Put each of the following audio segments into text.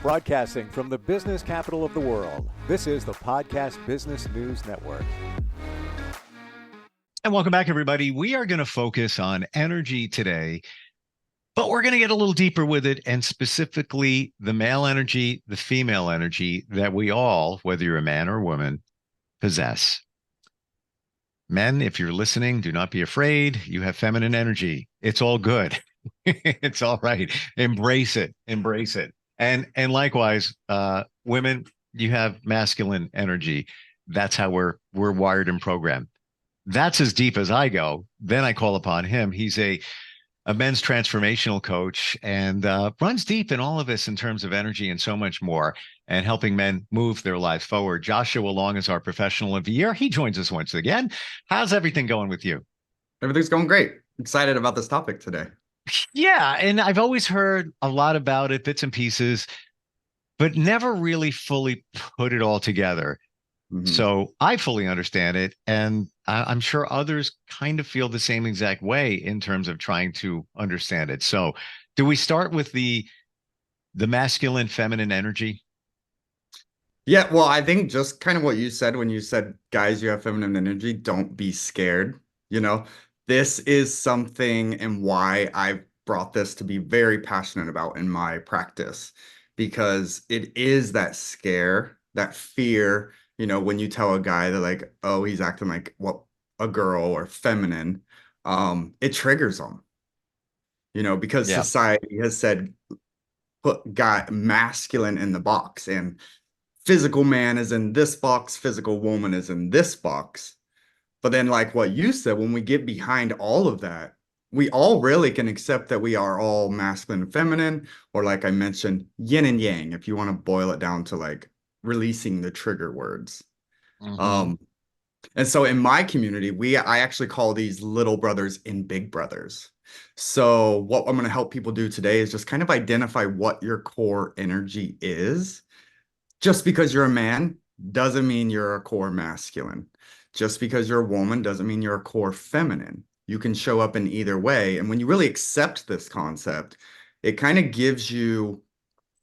Broadcasting from the business capital of the world, this is the Podcast Business News Network. And welcome back, everybody. We are going to focus on energy today, but we're going to get a little deeper with it, and specifically the male energy, the female energy that we all, whether you're a man or a woman, possess. Men, if you're listening, do not be afraid. You have feminine energy. It's all good. It's all right. Embrace it. Embrace it. And likewise, women, you have masculine energy. That's how we're wired and programmed. That's as deep as I go. Then I call upon him. He's a men's transformational coach and runs deep in all of this in terms of energy and so much more, and helping men move their lives forward. Joshua Long is our professional of the year. He joins us once again. How's everything going with you? Everything's going great. Excited about this topic today. Yeah, and I've always heard a lot about it, bits and pieces, but never really fully put it all together. So I fully understand it, and I'm sure others kind of feel the same exact way in terms of trying to understand it. So do we start with the masculine, feminine energy? Yeah, well, I think just kind of what you said when you said, guys, you have feminine energy, don't be scared. This is something and why I brought this to be very passionate about in my practice, because it is that scare, that fear. When you tell a guy that, like, oh, he's acting like what a girl or feminine, it triggers them, because Yeah. society has said, put guy masculine in the box, and physical man is in this box, physical woman is in this box. But then, like what you said, when we get behind all of that, we all really can accept that we are all masculine and feminine, or like I mentioned, yin and yang, if you want to boil it down to like releasing the trigger words. And so in my community, I actually call these little brothers and big brothers. So what I'm going to help people do today is just kind of identify what your core energy is. Just because you're a man doesn't mean you're a core masculine. Just because you're a woman doesn't mean you're a core feminine. You can show up in either way. And when you really accept this concept, it kind of gives you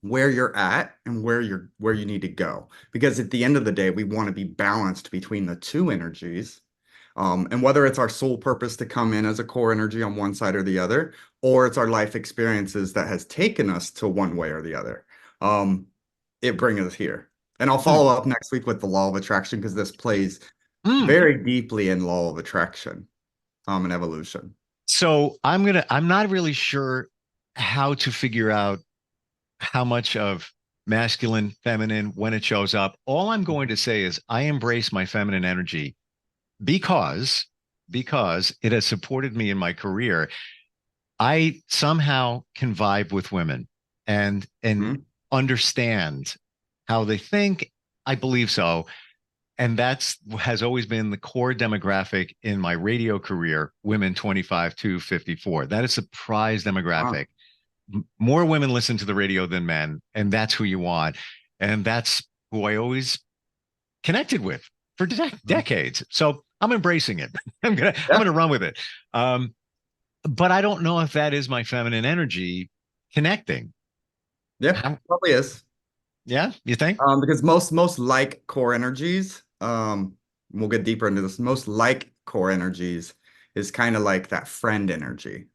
where you're at and where you need to go. Because at the end of the day, we want to be balanced between the two energies. And whether it's our sole purpose to come in as a core energy on one side or the other, or it's our life experiences that has taken us to one way or the other, it brings us here. And I'll follow up next week with the law of attraction, because this plays very deeply in law of attraction and evolution. So I'm not really sure how to figure out how much of masculine, feminine, when it shows up. All I'm going to say is I embrace my feminine energy because it has supported me in my career. I somehow can vibe with women and understand how they think. I believe so. And that's has always been the core demographic in my radio career, women 25 to 54. That is a prize demographic. More women listen to the radio than men, and that's who you want. And that's who I always connected with for decades. So I'm embracing it. I'm gonna run with it. But I don't know if that is my feminine energy connecting. Yeah, probably is. Yeah, you think? Because most like core energies, we'll get deeper into this. Most like core energies is kind of like that friend energy.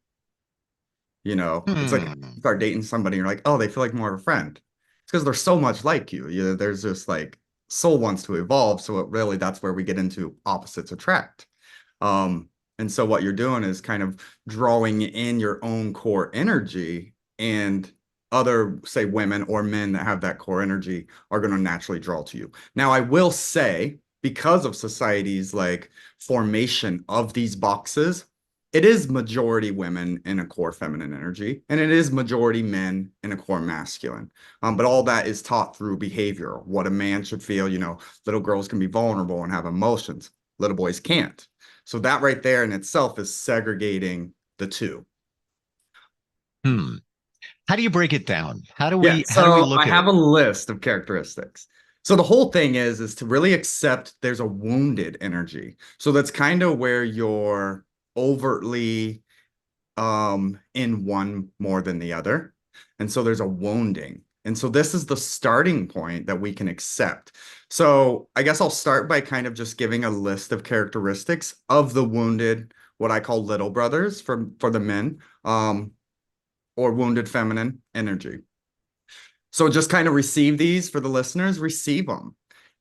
It's like you start dating somebody, and you're like, oh, they feel like more of a friend. It's because they're so much like you. There's just like soul wants to evolve. So that's where we get into opposites attract. And so what you're doing is kind of drawing in your own core energy, and other, say, women or men that have that core energy are going to naturally draw to you. Now, I will say, because of society's like formation of these boxes, it is majority women in a core feminine energy, and it is majority men in a core masculine. But all that is taught through behavior, what a man should feel. Little girls can be vulnerable and have emotions. Little boys can't. So that right there in itself is segregating the two. How do you break it down? How do Yeah, we so look I at have it? a list of characteristics. So the whole thing is to really accept there's a wounded energy. So that's kind of where you're overtly in one more than the other. And so there's a wounding. And so this is the starting point that we can accept. So I guess I'll start by kind of just giving a list of characteristics of the wounded, what I call little brothers for the men, or wounded feminine energy. So just kind of receive these for the listeners, receive them.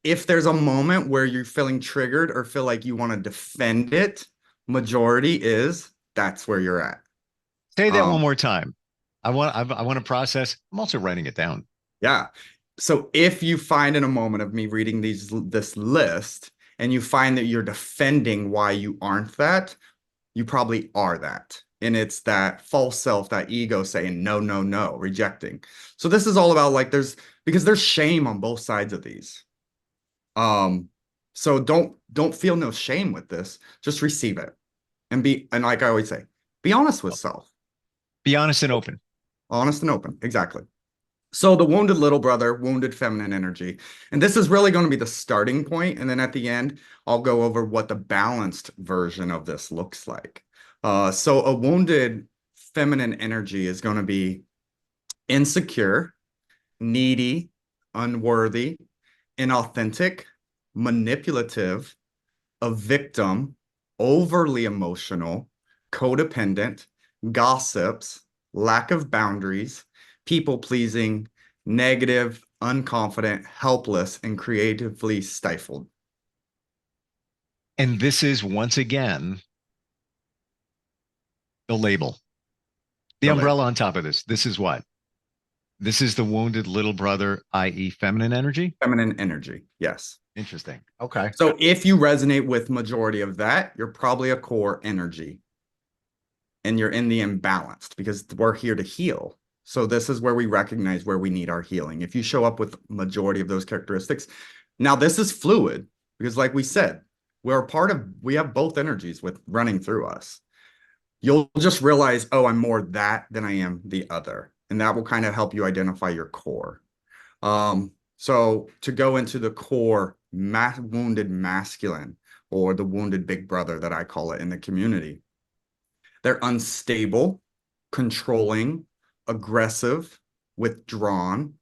If there's a moment where you're feeling triggered or feel like you want to defend it, majority is that's where you're at. Say that one more time. I want to process. I'm also writing it down. Yeah. So if you find in a moment of me reading this list and you find that you're defending why you aren't that, you probably are that. And it's that false self, that ego saying, no, no, no, rejecting. So this is all about like because there's shame on both sides of these. So don't feel no shame with this. Just receive it and like I always say, be honest with self. Be honest and open. Honest and open. Exactly. So the wounded little brother, wounded feminine energy. And this is really going to be the starting point. And then at the end, I'll go over what the balanced version of this looks like. So a wounded feminine energy is going to be insecure, needy, unworthy, inauthentic, manipulative, a victim, overly emotional, codependent, gossips, lack of boundaries, people pleasing, negative, unconfident, helpless, and creatively stifled. And this is once again the label, the umbrella on top of this. This is what? This is the wounded little brother, i.e., feminine energy? Feminine energy, yes. Interesting. Okay. So if you resonate with majority of that, you're probably a core energy. And you're in the imbalanced because we're here to heal. So this is where we recognize where we need our healing. If you show up with majority of those characteristics, now this is fluid because like we said, we have both energies with running through us. You'll just realize, oh, I'm more that than I am the other. And that will kind of help you identify your core. So to go into the core wounded masculine or the wounded big brother that I call it in the community, they're unstable, controlling, aggressive, withdrawn,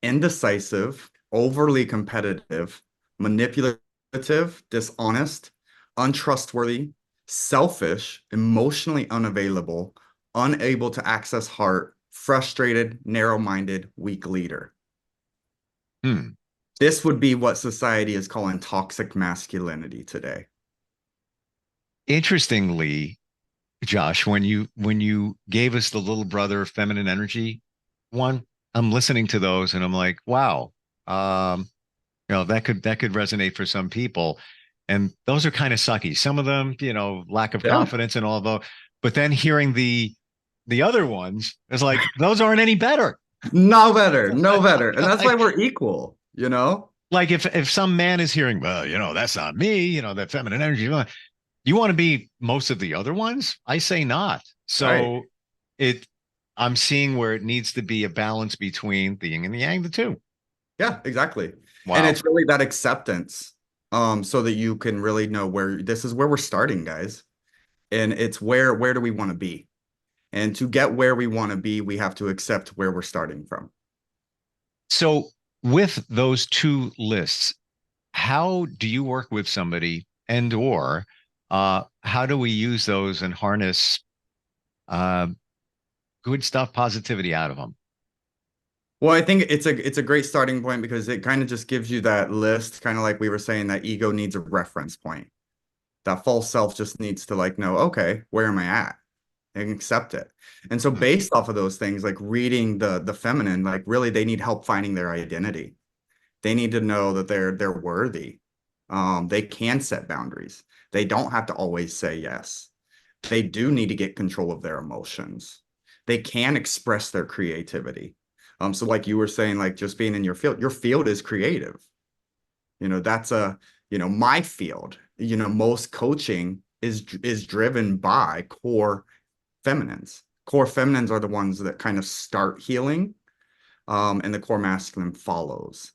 indecisive, overly competitive, manipulative, dishonest, untrustworthy, selfish, emotionally unavailable, unable to access heart, frustrated, narrow-minded, weak leader. This would be what society is calling toxic masculinity today. Interestingly, Josh, when you gave us the little brother feminine energy one, I'm listening to those and I'm like, wow, that could resonate for some people. And those are kind of sucky. Some of them, lack of confidence and all of those. But then hearing the other ones, it's like, those aren't any better. No better. And that's why we're equal, Like if some man is hearing, well, that's not me, that feminine energy. You want to be most of the other ones? I say not. So I'm seeing where it needs to be a balance between the yin and the yang, the two. Yeah, exactly. Wow. And it's really that acceptance, so that you can really know this is where we're starting, guys. And it's where do we want to be? And to get where we want to be, we have to accept where we're starting from. So with those two lists, how do you work with somebody or how do we use those and harness good stuff, positivity out of them? Well, I think it's a great starting point because it kind of just gives you that list, kind of like we were saying, that ego needs a reference point. That false self just needs to know, okay, where am I at? And accept it. And so based off of those things, like reading the feminine, like really they need help finding their identity. They need to know that they're worthy. They can set boundaries. They don't have to always say yes. They do need to get control of their emotions. They can express their creativity. So like you were saying, like just being in your field is creative. That's my field. Most coaching is driven by core feminines. Core feminines are the ones that kind of start healing, and the core masculine follows.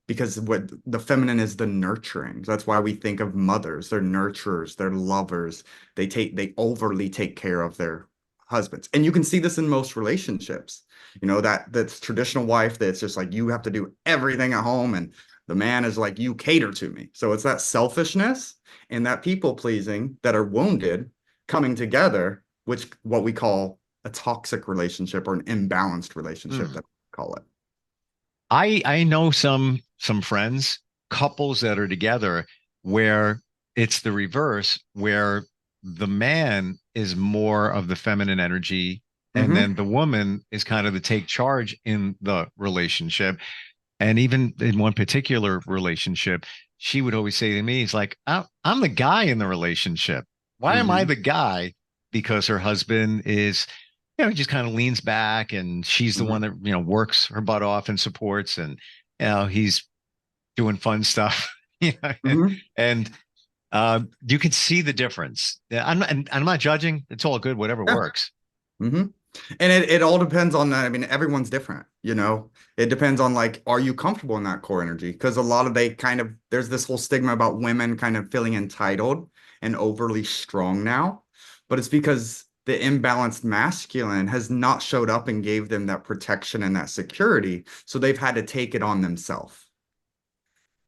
Because what the feminine is the nurturing. So that's why we think of mothers. They're nurturers, they're lovers. They overly take care of their husbands. And you can see this in most relationships. You know, that's traditional wife that's just like, you have to do everything at home, and the man is like, you cater to me. So it's that selfishness and that people pleasing that are wounded coming together, which what we call a toxic relationship or an imbalanced relationship, that we call it. I know some friends, couples that are together where it's the reverse, where the man is more of the feminine energy, and then the woman is kind of the take charge in the relationship. And even in one particular relationship, she would always say to me, "It's like, I'm the guy in the relationship. Why am I the guy?" Because her husband is, he just kind of leans back, and she's the one that, works her butt off and supports, and, he's doing fun stuff. And you can see the difference. Yeah, I'm not judging. It's all good, whatever works. And it all depends on that. I mean, everyone's different, it depends on like, are you comfortable in that core energy? Because a lot of there's this whole stigma about women kind of feeling entitled and overly strong now, but it's because the imbalanced masculine has not showed up and gave them that protection and that security. So they've had to take it on themselves.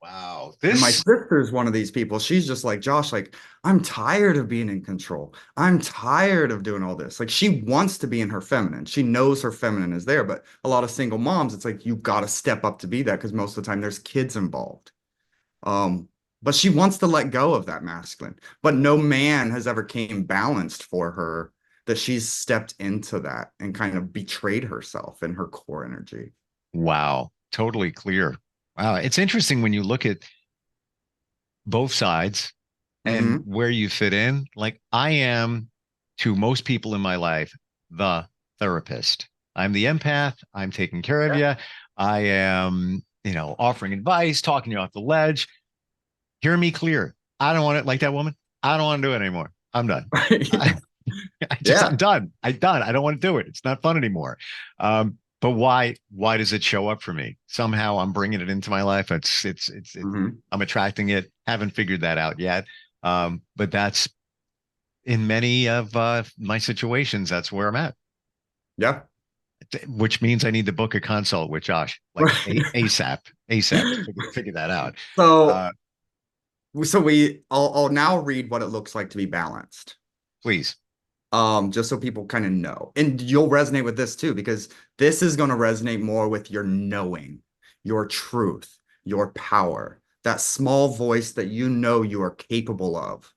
Wow. And my sister's one of these people. She's just like, Josh, like, I'm tired of being in control. I'm tired of doing all this. Like, she wants to be in her feminine. She knows her feminine is there, but a lot of single moms, it's like, you got to step up to be that, because most of the time there's kids involved. But she wants to let go of that masculine, but no man has ever came balanced for her, that she's stepped into that and kind of betrayed herself in her core energy. Wow. Totally clear. Wow. It's interesting when you look at both sides and where you fit in. Like, I am, to most people in my life, the therapist. I'm the empath. I'm taking care of you. I am, offering advice, talking you off the ledge. Hear me clear. I don't want it like that woman. I don't want to do it anymore. I'm done. I'm done. I'm done. I don't want to do it. It's not fun anymore. But why does it show up for me? Somehow I'm bringing it into my life. I'm attracting it. Haven't figured that out yet. But that's in many of my situations. That's where I'm at. Yeah. Which means I need to book a consult with Josh, like ASAP to figure that out. So, I'll now read what it looks like to be balanced. Please. Just so people kind of know. And you'll resonate with this too, because this is going to resonate more with your knowing, your truth, your power, that small voice that you are capable of,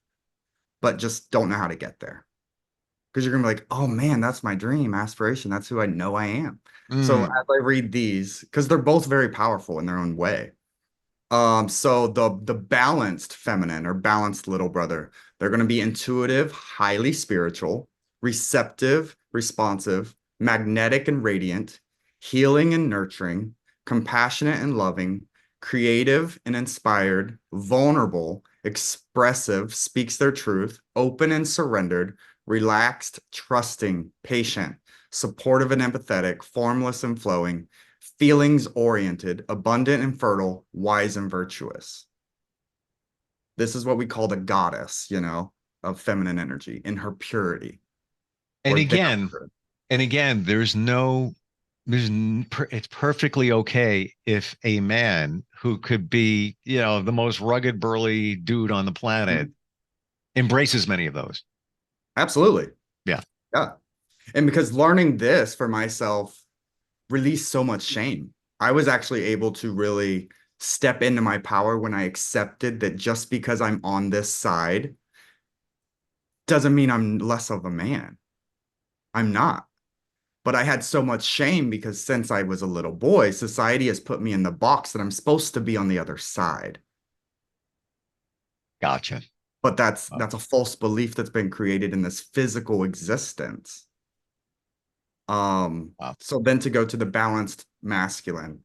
but just don't know how to get there. Because you're going to be like, oh man, that's my dream, aspiration. That's who I know I am. So as I read these, because they're both very powerful in their own way. So the balanced feminine or balanced little brother, they're going to be intuitive, highly spiritual, receptive, responsive, magnetic and radiant, healing and nurturing, compassionate and loving, creative and inspired, vulnerable, expressive, speaks their truth, open and surrendered, relaxed, trusting, patient, supportive and empathetic, formless and flowing, feelings oriented, abundant and fertile, wise and virtuous. This is what we call the goddess, of feminine energy in her purity. And again, it's perfectly okay if a man who could be, the most rugged, burly dude on the planet embraces many of those. Absolutely. Yeah. Yeah. And because learning this for myself released so much shame. I was actually able to really step into my power when I accepted that just because I'm on this side doesn't mean I'm less of a man. I'm not. But I had so much shame because since I was a little boy, society has put me in the box that I'm supposed to be on the other side. Gotcha. But that's a false belief that's been created in this physical existence. So then to go to the balanced masculine,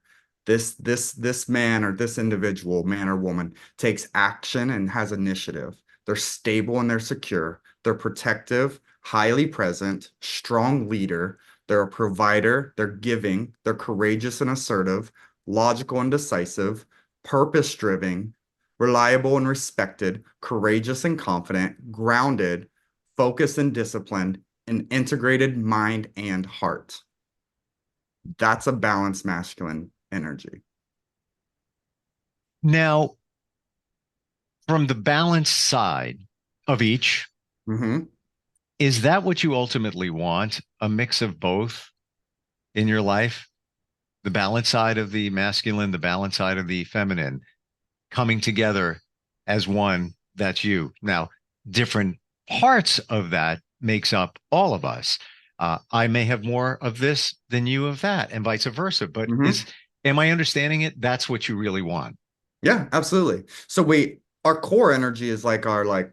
this man or this individual, man or woman, takes action and has initiative. They're stable and they're secure. They're protective, highly present, strong leader. They're a provider. They're giving. They're courageous and assertive, logical and decisive, purpose-driven, reliable and respected, courageous and confident, grounded, focused and disciplined, an integrated mind and heart. That's a balanced masculine energy. Now, from the balance side of each, Mm-hmm. is that what you ultimately want? A mix of both in your life? The balance side of the masculine, the balance side of the feminine coming together as one, that's you. Now, different parts of that makes up all of us. I may have more of this than you of that, and vice versa. But Mm-hmm. am I understanding it? That's what you really want. Yeah, absolutely. So our core energy is like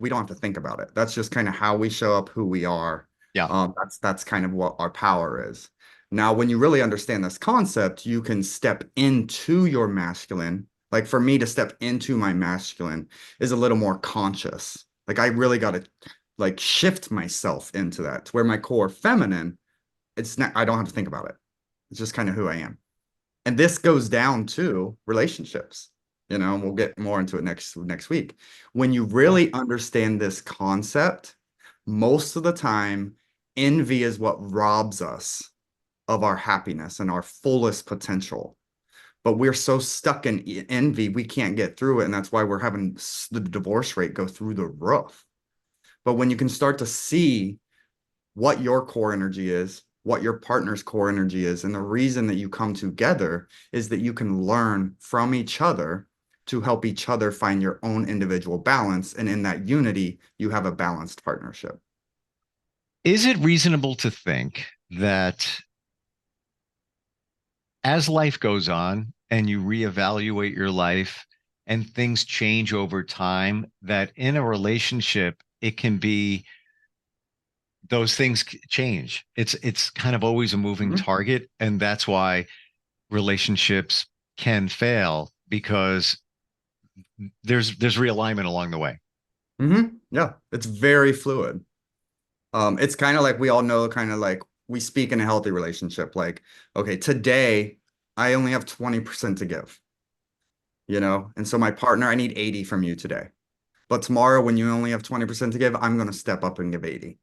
we don't have to think about it. That's just kind of how we show up, who we are. Yeah. That's kind of what our power is. Now, when you really understand this concept, you can step into your masculine. Like for me to step into my masculine is a little more conscious. Like I really got to like shift myself into that to where my core feminine, it's not, I don't have to think about it. It's just kind of who I am. And this goes down to relationships. We'll get more into it next week. When you Cool. really understand this concept, most of the time, envy is what robs us of our happiness and our fullest potential. But we're so stuck in envy, we can't get through it. And that's why we're having the divorce rate go through the roof. But when you can start to see what your core energy is, what your partner's core energy is, and the reason that you come together is that you can learn from each other to help each other find your own individual balance. And in that unity, you have a balanced partnership. Is it reasonable to think that as life goes on and you reevaluate your life and things change over time, that in a relationship, it can be those things change. It's kind of always a moving Mhm. target, and that's why relationships can fail because there's realignment along the way. Yeah, it's very fluid. It's kind of like we all know, kind of like we speak in a healthy relationship. Like, okay, today I only have 20% to give, and so my partner, I need 80 from you today. But tomorrow, when you only have 20% to give, I'm going to step up and give 80.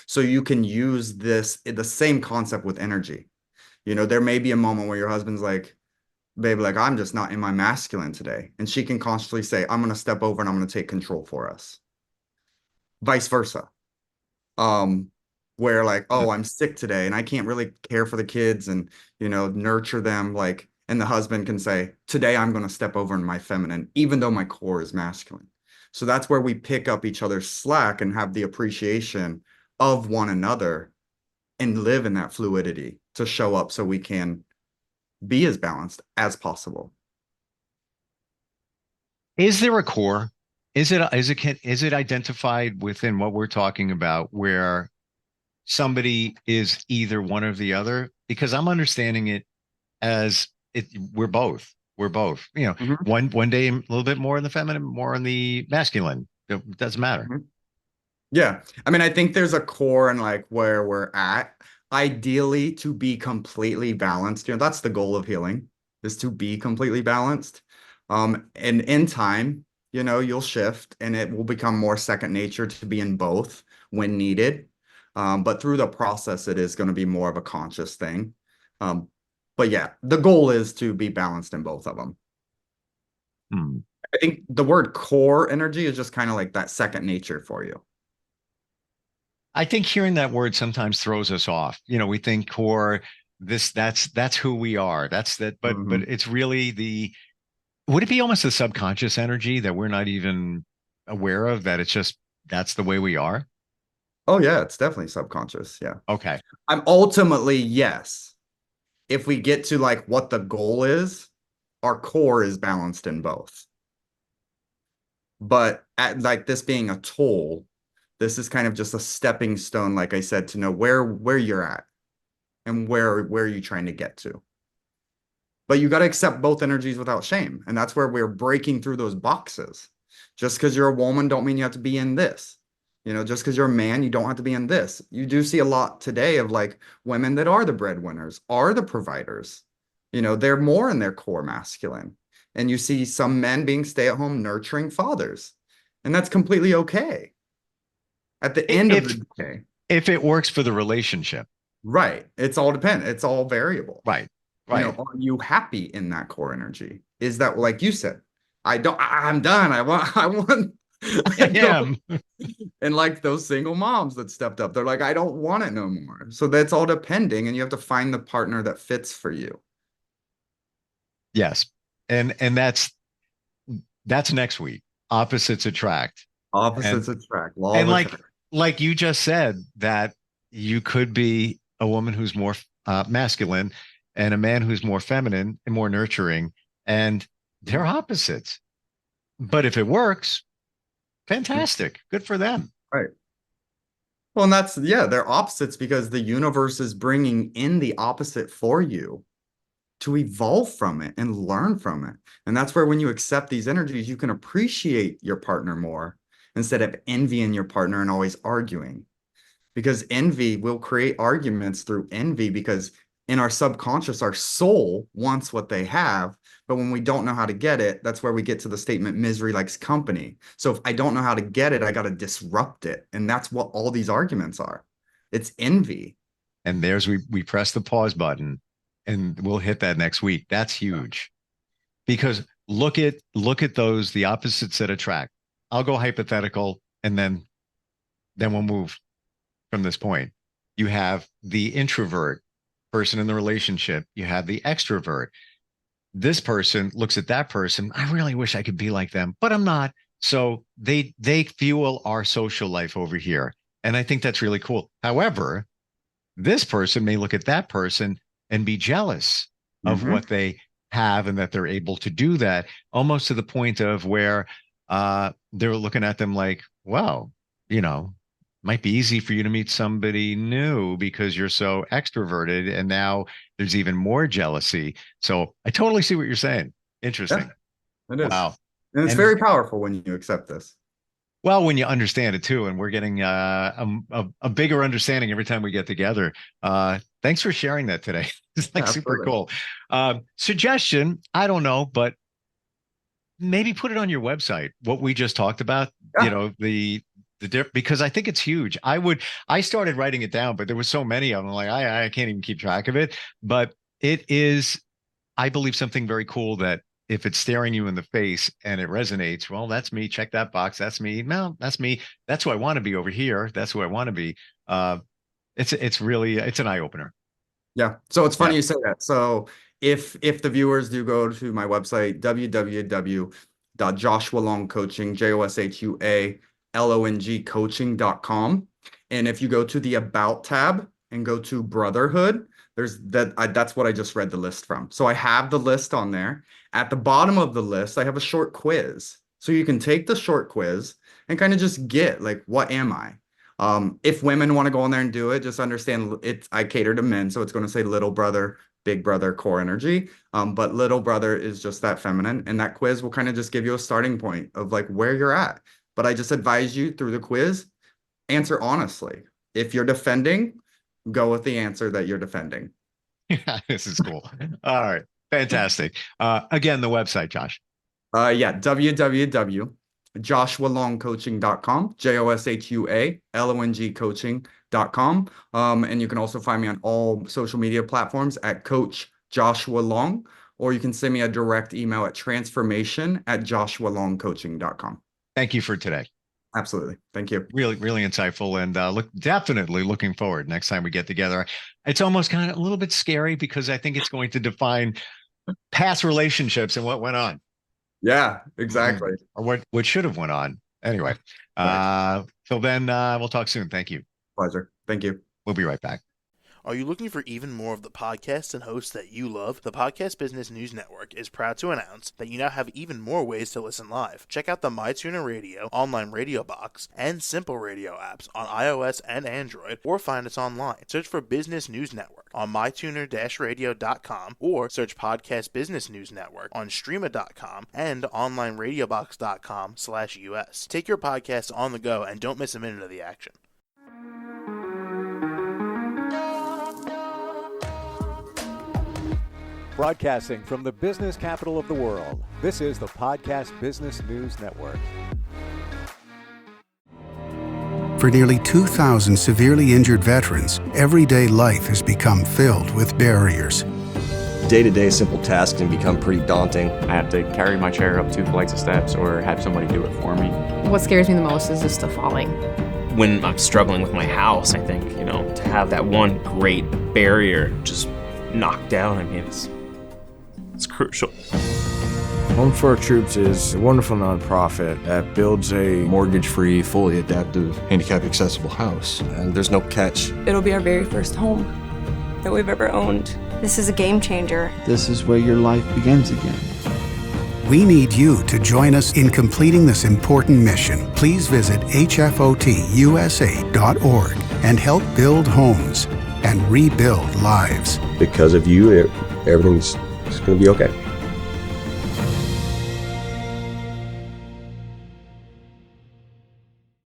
So you can use the same concept with energy. There may be a moment where your husband's like, babe, like, I'm just not in my masculine today. And she can constantly say, I'm going to step over and I'm going to take control for us. Vice versa. Um, where like, oh, I'm sick today and I can't really care for the kids and, nurture them. Like, and the husband can say, today I'm going to step over in my feminine, even though my core is masculine. So that's where we pick up each other's slack and have the appreciation of one another and live in that fluidity to show up so we can be as balanced as possible. Is there a core? Is it identified within what we're talking about where somebody is either one or the other? Because I'm understanding it as we're both. We're both. Mhm, One day a little bit more in the feminine, more in the masculine. It doesn't matter. mhm. Yeah. I mean, I think there's a core and like where we're at. Ideally, to be completely balanced, that's the goal of healing, is to be completely balanced. And in time, you'll shift and it will become more second nature to be in both when needed. But through the process, it is going to be more of a conscious thing. Um, but yeah, the goal is to be balanced in both of them. Hmm. I think the word core energy is just kind of like that second nature for you. I think hearing that word sometimes throws us off. We think core, that's who we are. That's that, but Mhm. it's really would it be almost a subconscious energy that we're not even aware of, that it's just that's the way we are? Oh yeah, it's definitely subconscious. Yeah. Okay. I'm ultimately, yes. If we get to like what the goal is, our core is balanced in both. But at like this being a tool, this is kind of just a stepping stone, like I said, to know where you're at and where you're trying to get to. But you got to accept both energies without shame. And that's where we're breaking through those boxes. Just because you're a woman don't mean you have to be in this. Just because you're a man, you don't have to be in this. You do see a lot today of like women that are the breadwinners, are the providers. They're more in their core masculine. And you see some men being stay-at-home nurturing fathers. And that's completely okay. At the end of If the day. If it works for the relationship. Right. It's all dependent. It's all variable. Right. Right. Are you happy in that core energy? Is that, like you said, I'm done. I want, I am. and like those single moms that stepped up, they're like, I don't want it no more. So that's all depending. And you have to find the partner that fits for you. Yes. And that's next week. Opposites attract. Opposites attract. Law And of like, attraction. like you just said, that you could be a woman who's more masculine and a man who's more feminine and more nurturing, and they're opposites. But if it works, fantastic. Good for them. Right. Well, and that's, they're opposites because the universe is bringing in the opposite for you to evolve from it and learn from it. And that's where, when you accept these energies, you can appreciate your partner more instead of envying your partner and always arguing. Because envy will create arguments through envy, because in our subconscious, our soul wants what they have. But when we don't know how to get it, that's where we get to the statement, misery likes company. So if I don't know how to get it, I got to disrupt it. And that's what all these arguments are. It's envy. And we press the pause button, and we'll hit that next week. That's huge. Because look at those, the opposites that attract. I'll go hypothetical, and then we'll move from this point. You have the introvert person in the relationship. You have the extrovert. This person looks at that person. I really wish I could be like them, but I'm not. So they fuel our social life over here. And I think that's really cool. However, this person may look at that person and be jealous of what they have, and that they're able to do that, almost to the point of where they're looking at them like, wow, might be easy for you to meet somebody new because you're so extroverted, and now there's even more jealousy. So I totally see what you're saying. Interesting. Yeah, it is. Wow. And it's very powerful when you accept this. Well, when you understand it too, and we're getting a bigger understanding every time we get together. Thanks for sharing that today. It's like super cool. Suggestion, I don't know, but maybe put it on your website, what we just talked about, because I think it's huge. I started writing it down, but there was so many of them, like I can't even keep track of it. But it is, I believe, something very cool that if it's staring you in the face and it resonates, well, that's me. Check that box. That's me. No, that's me. That's who I want to be over here. That's who I want to be. It's really an eye opener. Yeah. So it's funny you say that. So if the viewers do go to my website, www.joshualongcoaching, JOSHUALONG coaching.com. And if you go to the About tab and go to Brotherhood, that's what I just read the list from. So I have the list on there. At the bottom of the list, I have a short quiz. So you can take the short quiz and kind of just get, like, what am I? If women want to go on there and do it, just understand I cater to men. So it's going to say little brother, big brother, core energy. But little brother is just that feminine. And that quiz will kind of just give you a starting point of like where you're at. But I just advise you through the quiz, answer honestly. If you're defending, go with the answer that you're defending. Yeah, this is cool. All right. Fantastic. Again, the website, Josh. www.joshualongcoaching.com, JOSHUALONG coaching.com. And you can also find me on all social media platforms at Coach Joshua Long, or you can send me a direct email at transformation@joshualongcoaching.com. Thank you for today. Absolutely. Thank you. Really, really insightful, and definitely looking forward next time we get together. It's almost kind of a little bit scary because I think it's going to define past relationships and what went on. Yeah, exactly. Or what should have went on. Anyway, till then, we'll talk soon. Thank you. Pleasure. Thank you. We'll be right back. Are you looking for even more of the podcasts and hosts that you love? The Podcast Business News Network is proud to announce that you now have even more ways to listen live. Check out the MyTuner Radio, online radio box, and Simple Radio apps on iOS and Android, or find us online. Search for Business News Network on mytuner-radio.com, or search Podcast Business News Network on streama.com and onlineradiobox.com/US. Take your podcast on the go and don't miss a minute of the action. Broadcasting from the business capital of the world, this is the Podcast Business News Network. For nearly 2,000 severely injured veterans, everyday life has become filled with barriers. Day-to-day simple tasks can become pretty daunting. I have to carry my chair up 2 flights of steps or have somebody do it for me. What scares me the most is just the falling. When I'm struggling with my house, I think, to have that one great barrier just knocked down, it's crucial. Home for Our Troops is a wonderful nonprofit that builds a Mortgage-free, fully adaptive, handicap-accessible house. And there's no catch. It'll be our very first home that we've ever owned. This is a game changer. This is where your life begins again. We need you to join us in completing this important mission. Please visit hfotusa.org and help build homes and rebuild lives. Because of you, everything's going to be okay.